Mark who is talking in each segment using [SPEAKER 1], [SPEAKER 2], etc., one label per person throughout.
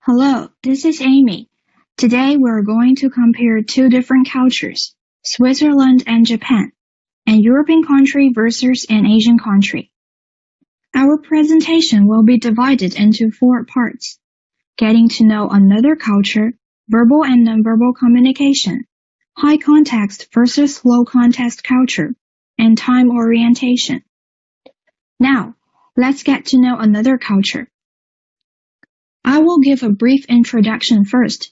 [SPEAKER 1] Hello, this is Amy. Today we're going to compare two different cultures, Switzerland and Japan, an European country versus an Asian country. Our presentation will be divided into four parts: getting to know another culture, verbal and nonverbal communication, high context versus low context culture, and time orientation. Now, let's get to know another culture. I will give a brief introduction first.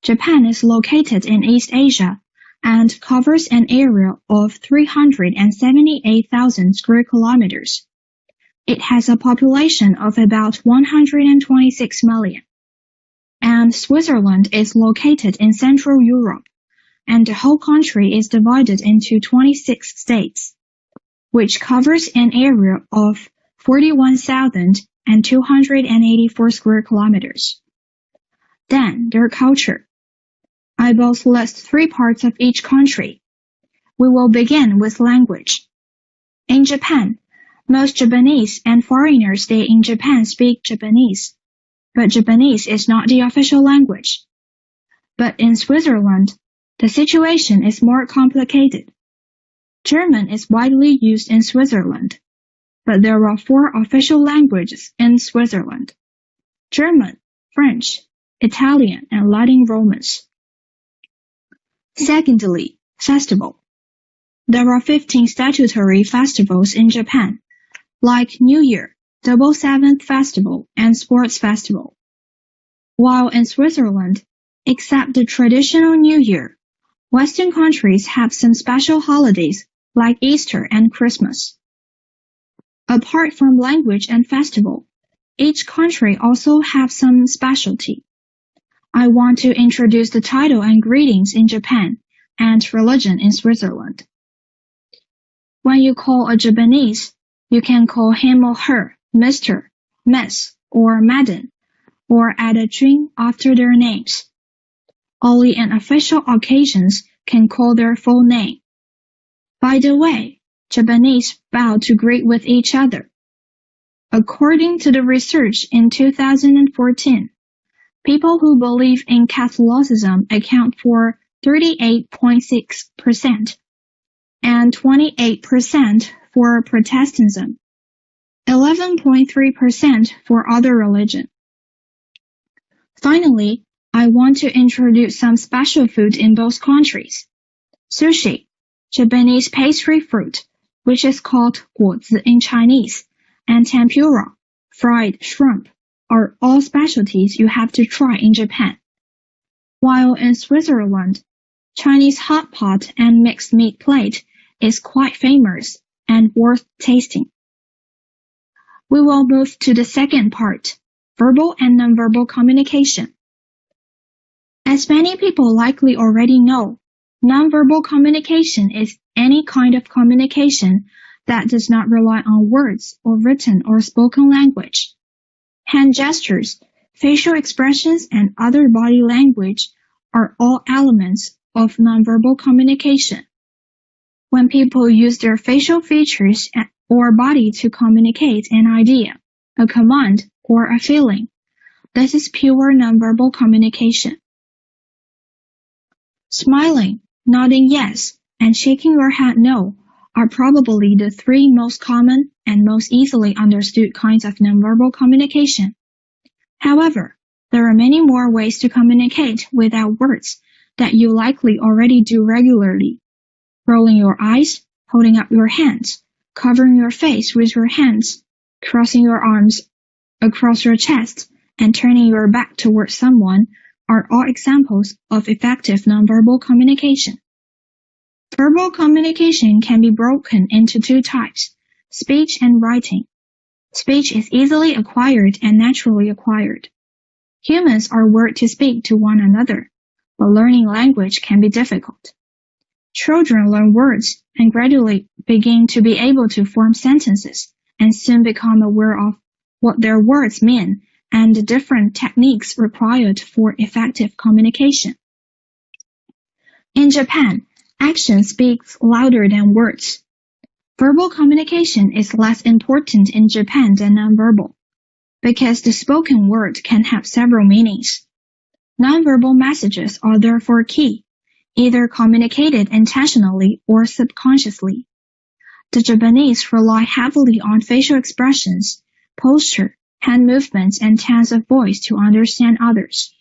[SPEAKER 1] Japan is located in East Asia and covers an area of 378,000 square kilometers. It has a population of about 126 million. And Switzerland is located in Central Europe, and the whole country is divided into 26 states, which covers an area of 41,284 square kilometers. Then, their culture. I will list three parts of each country. We will begin with language. In Japan, most Japanese and foreigners stay in Japan speak Japanese, but Japanese is not the official language. But in Switzerland, the situation is more complicated. German is widely used in Switzerland, but there are four official languages in Switzerland: German, French, Italian, and Latin Romance. Secondly, festival. There are 15 statutory festivals in Japan, like New Year, Double Seventh Festival, and Sports Festival. While in Switzerland, except the traditional New Year, Western countries have some special holidays like Easter and Christmas. Apart from language and festival, each country also have some specialty. I want to introduce the title and greetings in Japan and religion in Switzerland. When you call a Japanese, you can call him or her Mr., Miss, or Madam, or add a "jun" after their names. Only on official occasions can call their full name. By the way, Japanese bow to greet with each other. According to the research in 2014, people who believe in Catholicism account for 38.6% and 28% for Protestantism, 11.3% for other religion. Finally, I want to introduce some special food in both countries. Sushi, Japanese pastry fruit, which is called 果子 in Chinese, and tempura, fried shrimp, are all specialties you have to try in Japan. While in Switzerland, Chinese hot pot and mixed meat plate is quite famous and worth tasting. We will move to the second part, verbal and nonverbal communication. As many people likely already know, nonverbal communication is any kind of communication that does not rely on words or written or spoken language. Hand gestures, facial expressions, and other body language are all elements of nonverbal communication. When people use their facial features or body to communicate an idea, a command, or a feeling, this is pure nonverbal communication. Smiling, nodding yes, and shaking your head no are probably the three most common and most easily understood kinds of nonverbal communication. However, there are many more ways to communicate without words that you likely already do regularly. Rolling your eyes, holding up your hands, covering your face with your hands, crossing your arms across your chest, and turning your back towards someone are all examples of effective nonverbal communication. Verbal communication can be broken into two types, speech and writing. Speech is easily acquired and naturally acquired. Humans are wired to speak to one another, but learning language can be difficult. Children learn words and gradually begin to be able to form sentences and soon become aware of what their words mean and the different techniques required for effective communication. In Japan, action speaks louder than words. Verbal communication is less important in Japan than nonverbal. because the spoken word can have several meanings. Nonverbal messages are therefore key, either communicated intentionally or subconsciously. The Japanese rely heavily on facial expressions, posture, hand movements, and tones of voice to understand others.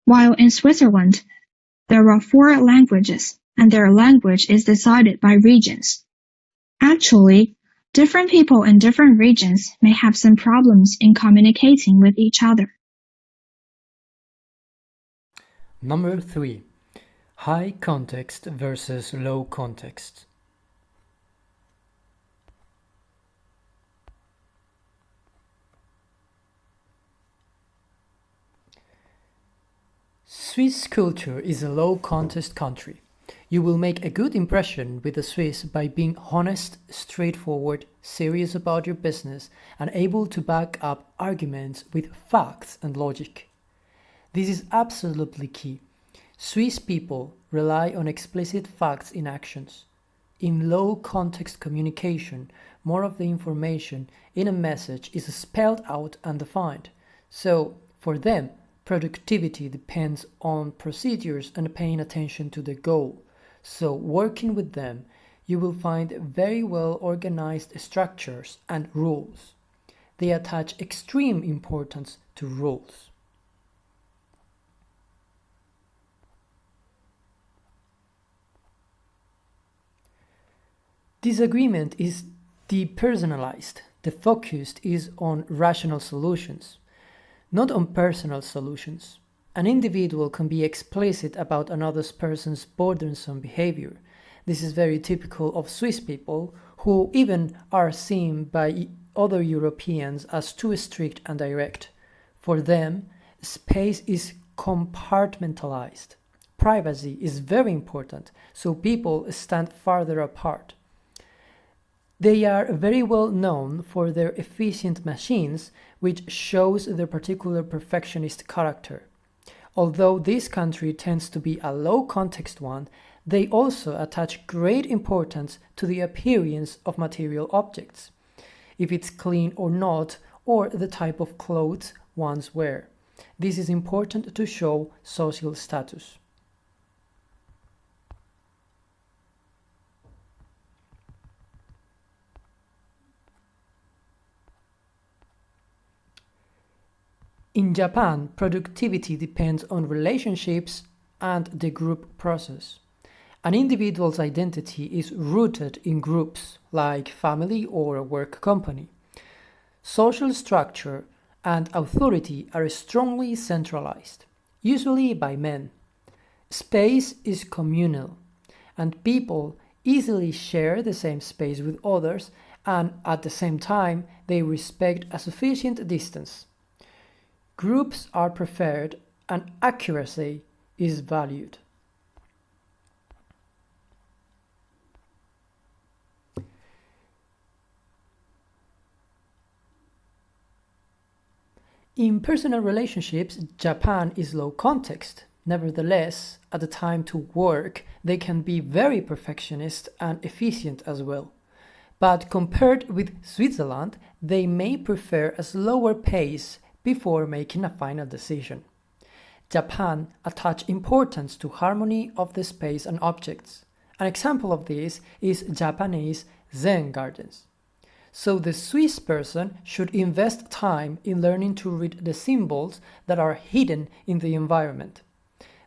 [SPEAKER 1] While in Switzerland, there are 4 languages, and their language is decided by regions. Actually, different people in different regions may have some problems in communicating with each other.
[SPEAKER 2] Number 3. High context versus low context. Swiss culture is a low-context country. You will make a good impression with the Swiss by being honest, straightforward, serious about your business, and able to back up arguments with facts and logic. This is absolutely key. Swiss people rely on explicit facts in actions. In low-context communication, more of the information in a message is spelled out and defined. So, for them, productivity depends on procedures and paying attention to the goal. So working with them, you will find very well organized structures and rules. They attach extreme importance to rules. Disagreement is depersonalized. The focus is on rational solutions, not on personal solutions. An individual can be explicit about another person's burdensome behavior. This is very typical of Swiss people, who even are seen by other Europeans as too strict and direct. For them, space is compartmentalized. Privacy is very important, so people stand farther apart. They are very well known for their efficient machines, which shows their particular perfectionist character. Although this country tends to be a low-context one, they also attach great importance to the appearance of material objects, if it's clean or not, or the type of clothes one's wear. This is important to show social status. In Japan, productivity depends on relationships and the group process. An individual's identity is rooted in groups, like family or a work company. Social structure and authority are strongly centralized, usually by men. Space is communal, and people easily share the same space with others, and at the same time, they respect a sufficient distance. Groups are preferred and accuracy is valued. In personal relationships, Japan is low context. Nevertheless, at the time to work, they can be very perfectionist and efficient as well. But compared with Switzerland, they may prefer a slower pace before making a final decision. Japan attaches importance to harmony of the space and objects. An example of this is Japanese Zen gardens. So the Swiss person should invest time in learning to read the symbols that are hidden in the environment.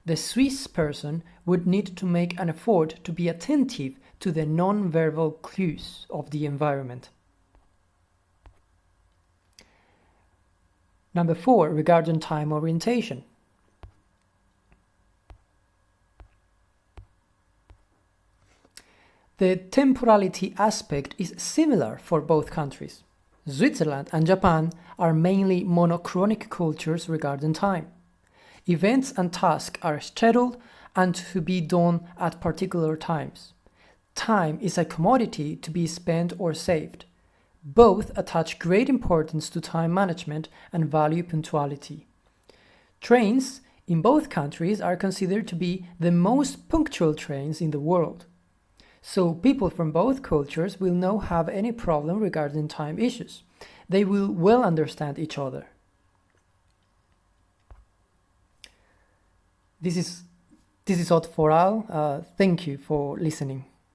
[SPEAKER 2] The Swiss person would need to make an effort to be attentive to the non-verbal clues of the environment. Number 4, regarding time orientation. The temporality aspect is similar for both countries. Switzerland and Japan are mainly monochronic cultures regarding time. Events and tasks are scheduled and to be done at particular times. Time is a commodity to be spent or saved. Both attach great importance to time management and value punctuality. Trains in both countries are considered to be the most punctual trains in the world. So people from both cultures will not have any problem regarding time issues. they will well understand each other. This is all for all. Thank you for listening.